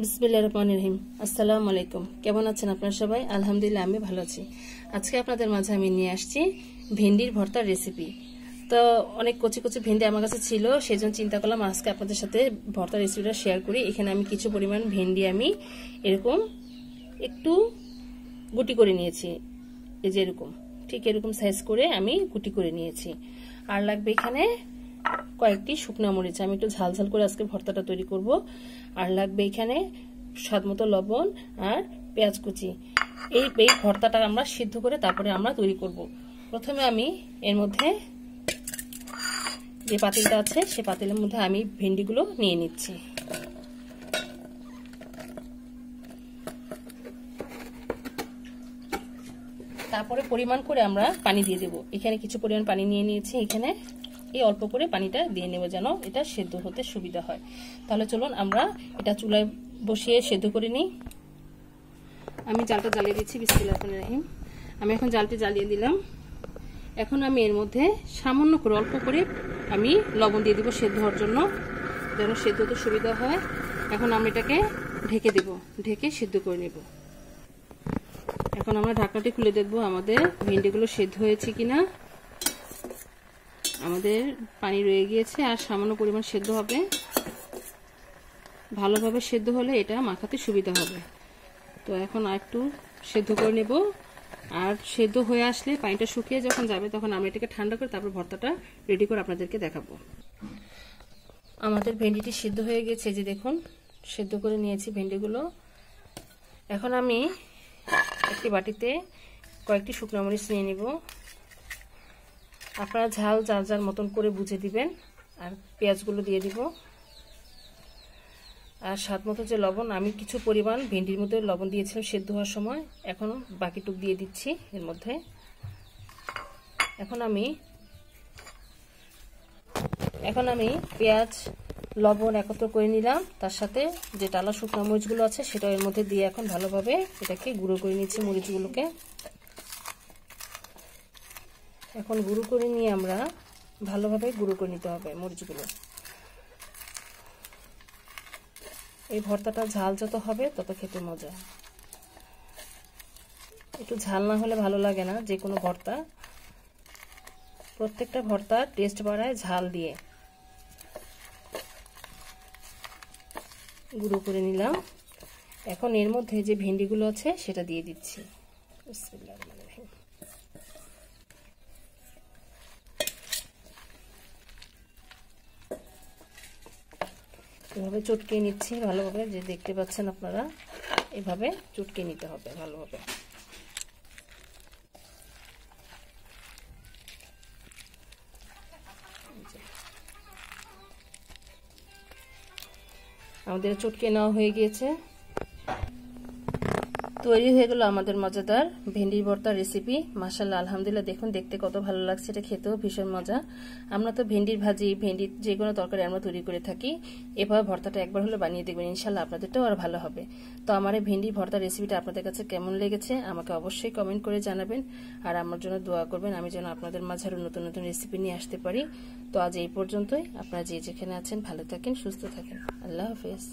বিসমিল্লাহির রহমানির রহিম। আসসালামু আলাইকুম। কেমন আছেন আপনারা সবাই? আলহামদুলিল্লাহ আমি ভালো আছি। আজকে আপনাদের মাঝে আমি নিয়ে আসছি ভেন্ডির ভর্তার রেসিপি। তো অনেক কচি কচি ভেন্ডি আমার কাছে ছিল, সেজন্য চিন্তা করলাম আজকে আপনাদের সাথে ভর্তার রেসিপিটা শেয়ার করি। এখানে আমি কিছু পরিমাণ ভেন্ডি আমি এরকম একটু গুটি করে নিয়েছি, এই যে এরকম, ঠিক এরকম সাইজ করে আমি গুটি করে নিয়েছি। আর লাগবে এখানে কয়েকটি শুকনা মরিচ, আমি একটু ঝাল ঝাল করে আজকে ভর্তাটা তৈরি করব। আর লাগবে এখানে স্বাদমতো লবণ আর পেঁয়াজ কুচি। এই ভর্তাটা আমরা সিদ্ধ করে তারপরে আমরা তৈরি করব। প্রথমে আমি এর মধ্যে যে পাতিলটা আছে সেই পাতিলের মধ্যে আমি ভেন্ডিগুলো নিয়ে নিচ্ছি। তারপরে পরিমাণ করে আমরা পানি দিয়ে দেব। এখানে কিছু পরিমাণ পানি নিয়ে নিয়েছি, এখানে এই অল্প করে পানিটা দিয়ে নেব যেন এটা সেদ্ধ হতে সুবিধা হয়। তাহলে চলুন আমরা এটা চুলায় বসিয়ে সেদ্ধ করে নিই। আমি জালটা জ্বালিয়ে দিচ্ছি। বিসমিল্লাহির রহমানির রহিম। আমি এখন জালটি জ্বালিয়ে দিলাম। এখন আমি এর মধ্যে সামান্য করে অল্প করে আমি লবণ দিয়ে দিব সেদ্ধ হওয়ার জন্য, যেন সেদ্ধ হতে সুবিধা হয়। এখন আমরা এটাকে ঢেকে দেব, ঢেকে সেদ্ধ করে নেব। এখন আমরা ঢাকনাটি খুলে দেখব আমাদের ভেন্ডিগুলো সেদ্ধ হয়েছে কিনা। আমাদের পানি রয়ে গিয়েছে আর সামান্য পরিমাণ সেদ্ধ হবে। ভালোভাবে সেদ্ধ হলে এটা মাখাতে সুবিধা হবে। তো এখন আর একটু সেদ্ধ করে নেব। আর সেদ্ধ হয়ে আসলে পানিটা শুকিয়ে যখন যাবে তখন আমরা এটাকে ঠান্ডা করে তারপর ভর্তাটা রেডি করে আপনাদেরকে দেখাবো। আমাদের ভেন্ডিটি সিদ্ধ হয়ে গেছে, যে দেখুন সেদ্ধ করে নিয়েছি ভেন্ডিগুলো। এখন আমি একটি বাটিতে কয়েকটি শুকনো মরিচ নিয়ে নিব। আপনারা ঝাল যার যার মতন করে বুঝে দিবেন। আর পেঁয়াজগুলো দিয়ে দিব। আর স্বাদ মতো যে লবণ, আমি কিছু পরিমাণ ভেন্ডির মধ্যে লবণ দিয়েছিলাম সেদ্ধ হওয়ার সময়, এখন বাকিটুক দিয়ে দিচ্ছি এর মধ্যে। এখন আমি পেঁয়াজ লবণ একত্র করে নিলাম, তার সাথে যে টালা শুকনো মরিচগুলো আছে সেটা এর মধ্যে দিয়ে এখন ভালোভাবে এটাকে গুঁড়ো করে নিচ্ছি মরিচগুলোকে। এখন গুঁড়ো করে নিয়ে আমরা ভালোভাবে গুঁড়ো করে নিতে হবে মরিচগুলো। এই ভর্তাটা ঝাল যত হবে তত খেতে মজা। একটু ঝাল না হলে ভালো লাগে না যে কোনো ভর্তা। প্রত্যেকটা ভর্তার টেস্ট বাড়ায় ঝাল দিয়ে। গুঁড়ো করে নিলাম। এখন এর মধ্যে যে ভেন্ডিগুলো আছে সেটা দিয়ে দিচ্ছি। বিসমিল্লাহির রহমানির রহিম। এভাবে চটকে নিচ্ছি ভালোভাবে, যে দেখতে পাচ্ছেন আপনারা, এভাবে চটকে নিতে হবে ভালোভাবে। আমাদের চটকে নেওয়া হয়ে গিয়েছে। তৈরি হয়ে গেল আমাদের মজাদার ভেন্ডির ভর্তার রেসিপি। মাশাআল্লাহ, আলহামদুলিল্লাহ, দেখুন দেখতে কত ভালো লাগছে। এটা খেতেও ভীষণ মজা। আমরা তো ভেন্ডির ভাজি, ভেন্ডির যে কোনো তরকারি আমরা তৈরি করে থাকি। এভাবে ভর্তাটা একবার হলে বানিয়ে দেখবেন, ইনশাআল্লাহ আপনাদেরটাও আর ভালো হবে। তো আমার এই ভেন্ডির ভর্তার রেসিপিটা আপনাদের কাছে কেমন লেগেছে আমাকে অবশ্যই কমেন্ট করে জানাবেন। আর আমার জন্য দোয়া করবেন, আমি যেন আপনাদের মাঝে আরো নতুন নতুন রেসিপি নিয়ে আসতে পারি। তো আজ এই পর্যন্তই। আপনারা যে যেখানে আছেন ভালো থাকেন, সুস্থ থাকেন। আল্লাহ হাফেজ।